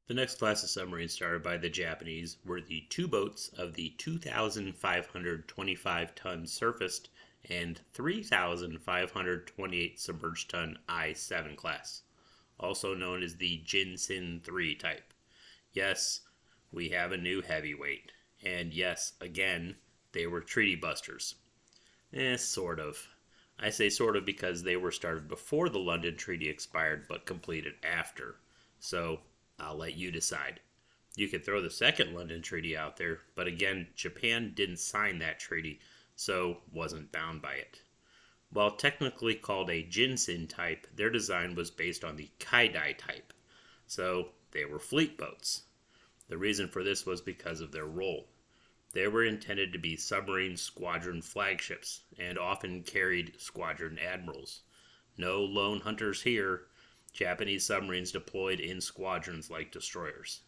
The next class of submarines started by the Japanese were the two boats of the 2,525-ton surfaced and 3,528 submerged ton I-7 class, also known as the Jinsen 3 type. Yes, we have a new heavyweight. And yes, again, they were treaty busters. Sort of. I say sort of because they were started before the London Treaty expired but completed after. So I'll let you decide. You could throw the second London Treaty out there, but again, Japan didn't sign that treaty, so wasn't bound by it. While technically called a Jinsen type, their design was based on the Kaidai type, so they were fleet boats. The reason for this was because of their role. They were intended to be submarine squadron flagships and often carried squadron admirals. No lone hunters here. Japanese submarines deployed in squadrons like destroyers.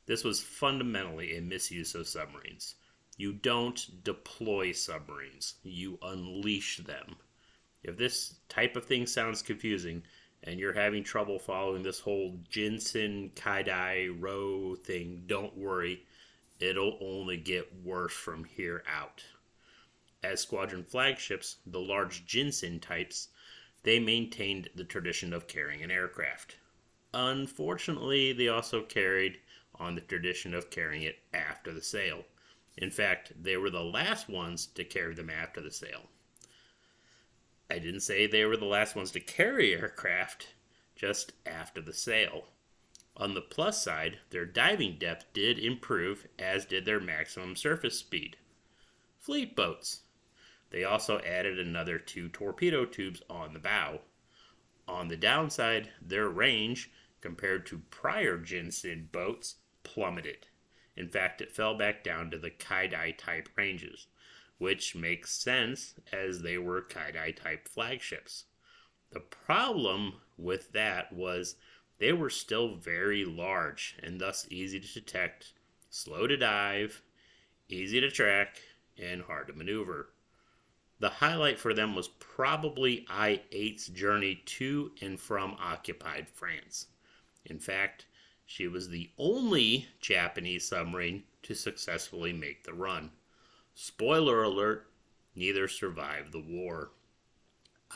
This was fundamentally a misuse of submarines. You don't deploy submarines, you unleash them. If this type of thing sounds confusing and you're having trouble following this whole Jinsen Kaidai row thing, don't worry, it'll only get worse from here out. As squadron flagships, the large Jinsen types, they maintained the tradition of carrying an aircraft. Unfortunately, they also carried on the tradition of carrying it after the sale. In fact, they were the last ones to carry them after the sale. I didn't say they were the last ones to carry aircraft, just after the sale. On the plus side, their diving depth did improve, as did their maximum surface speed. Fleet boats. They also added another 2 torpedo tubes on the bow. On the downside, their range, compared to prior Jinsen boats, plummeted. In fact, it fell back down to the Kaidai type ranges, which makes sense as they were Kaidai type flagships. The problem with that was they were still very large and thus easy to detect, slow to dive, easy to track, and hard to maneuver. The highlight for them was probably I-8's journey to and from occupied France. In fact, she was the only Japanese submarine to successfully make the run. Spoiler alert, neither survived the war.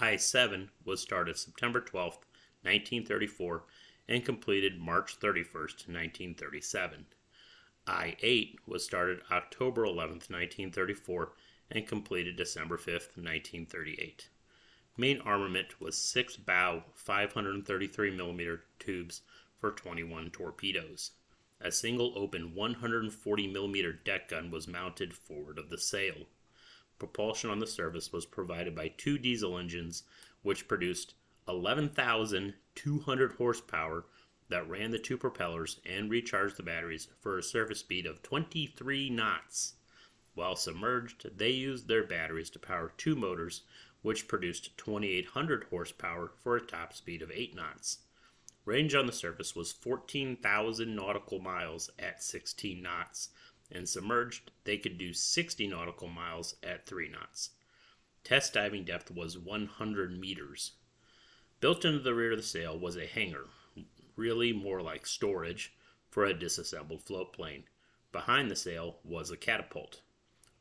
I-7 was started September 12, 1934, and completed March 31st, 1937. I-8 was started October 11, 1934, and completed December 5th, 1938. Main armament was 6 bow 533mm tubes for 21 torpedoes. A single open 140mm deck gun was mounted forward of the sail. Propulsion on the surface was provided by 2 diesel engines, which produced 11,200 horsepower that ran the 2 propellers and recharged the batteries for a surface speed of 23 knots. While submerged, they used their batteries to power 2 motors, which produced 2,800 horsepower for a top speed of 8 knots. Range on the surface was 14,000 nautical miles at 16 knots, and submerged, they could do 60 nautical miles at 3 knots. Test diving depth was 100 meters. Built into the rear of the sail was a hangar, really more like storage, for a disassembled float plane. Behind the sail was a catapult.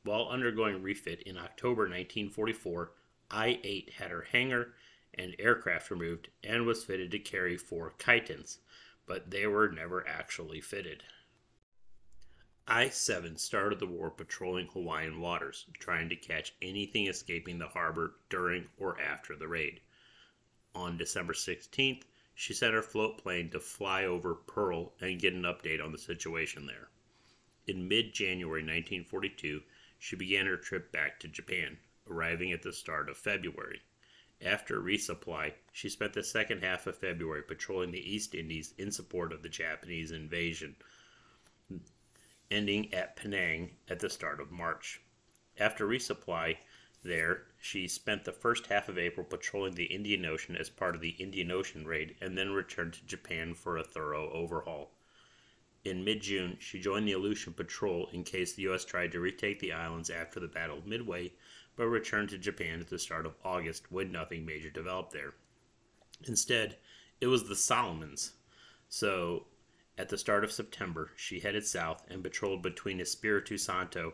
While undergoing refit in October 1944, I-8 had her hangar and aircraft removed and was fitted to carry 4 Kaitans, but they were never actually fitted. I-7 started the war patrolling Hawaiian waters, trying to catch anything escaping the harbor during or after the raid. On December 16th, she sent her float plane to fly over Pearl and get an update on the situation there. In mid-January 1942, she began her trip back to Japan, arriving at the start of February. After resupply, she spent the second half of February patrolling the East Indies in support of the Japanese invasion, ending at Penang at the start of March. After resupply there, she spent the first half of April patrolling the Indian Ocean as part of the Indian Ocean raid and then returned to Japan for a thorough overhaul. In mid-June, she joined the Aleutian Patrol in case the U.S. tried to retake the islands after the Battle of Midway, but returned to Japan at the start of August when nothing major developed there. Instead, it was the Solomons. So At the start of September, she headed south and patrolled between Espiritu Santo,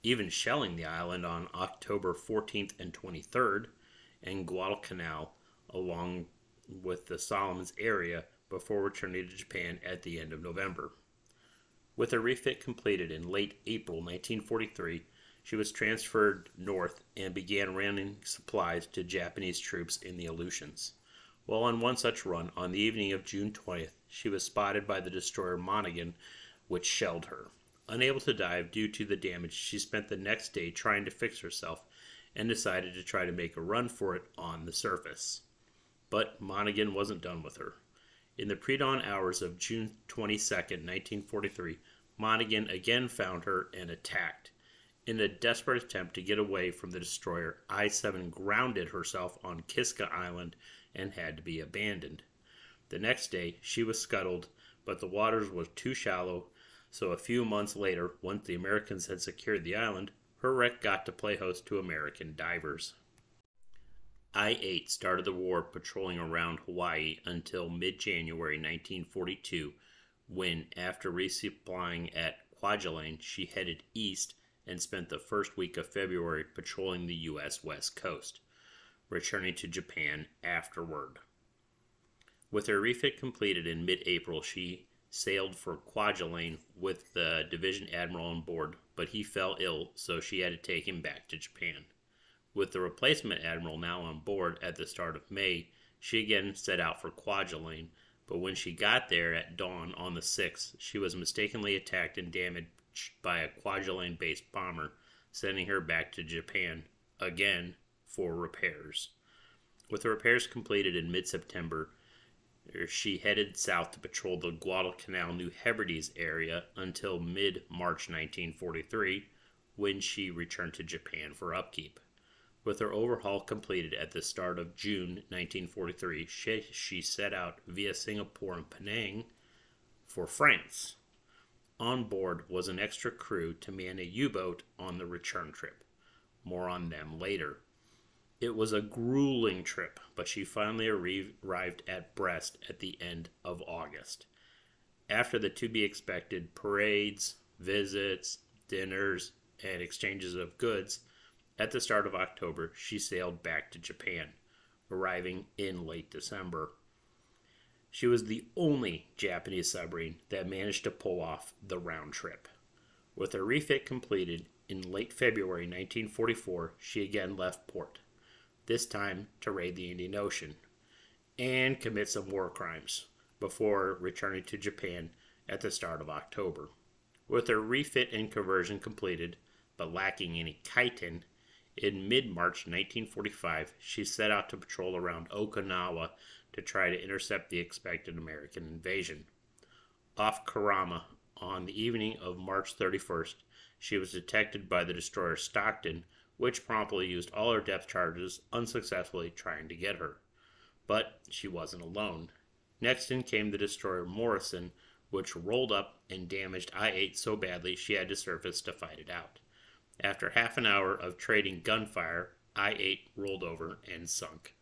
even shelling the island on October 14th and 23rd, and Guadalcanal, along with the Solomons area, before returning to Japan at the end of November. With her refit completed in late April 1943, she was transferred north and began running supplies to Japanese troops in the Aleutians. While on one such run, on the evening of June 20th, she was spotted by the destroyer Monaghan, which shelled her. Unable to dive due to the damage, she spent the next day trying to fix herself and decided to try to make a run for it on the surface. But Monaghan wasn't done with her. In the pre-dawn hours of June 22nd, 1943, Monaghan again found her and attacked. In a desperate attempt to get away from the destroyer, I-7 grounded herself on Kiska Island and had to be abandoned. The next day, she was scuttled, but the waters were too shallow, so a few months later, once the Americans had secured the island, her wreck got to play host to American divers. I-8 started the war patrolling around Hawaii until mid-January 1942, when, after resupplying at Kwajalein, she headed east and spent the first week of February patrolling the U.S. West Coast, returning to Japan afterward. With her refit completed in mid-April, she sailed for Kwajalein with the division admiral on board, but he fell ill, so she had to take him back to Japan. With the replacement admiral now on board at the start of May, she again set out for Kwajalein, but when she got there at dawn on the 6th, she was mistakenly attacked and damaged by a Kwajalein-based bomber, sending her back to Japan, again, for repairs. With the repairs completed in mid-September, she headed south to patrol the Guadalcanal New Hebrides area until mid-March 1943, when she returned to Japan for upkeep. With her overhaul completed at the start of June 1943, she set out via Singapore and Penang for France. On board was an extra crew to man a U-boat on the return trip. More on them later. It was a grueling trip, but she finally arrived at Brest at the end of August. After the to-be-expected parades, visits, dinners, and exchanges of goods, at the start of October, she sailed back to Japan, arriving in late December. She was the only Japanese submarine that managed to pull off the round trip. With her refit completed in late February 1944, she again left port, this time to raid the Indian Ocean and commit some war crimes before returning to Japan at the start of October. With her refit and conversion completed, but lacking any chitin, in mid-March 1945, she set out to patrol around Okinawa to try to intercept the expected American invasion. Off Karama, on the evening of March 31st, she was detected by the destroyer Stockton, which promptly used all her depth charges, unsuccessfully trying to get her. But she wasn't alone. Next in came the destroyer Morrison, which rolled up and damaged I-8 so badly she had to surface to fight it out. After half an hour of trading gunfire, I-8 rolled over and sunk.